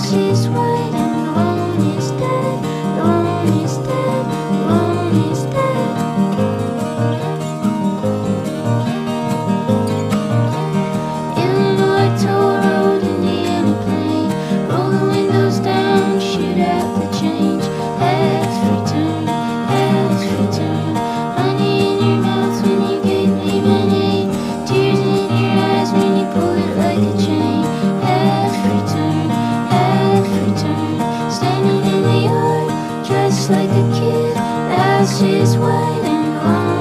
she's waiting. The moon is dead, the moon is dead, the moon is dead. Illinois toll road, Indiana plane. Roll the windows down, shoot out the change. Half return, half return. Honey in your mouth when you gave me my name. Tears in your eyes when you pull it like a chain. Half return, half return. Standing in the yard, dressed like a kid. The house is white and long.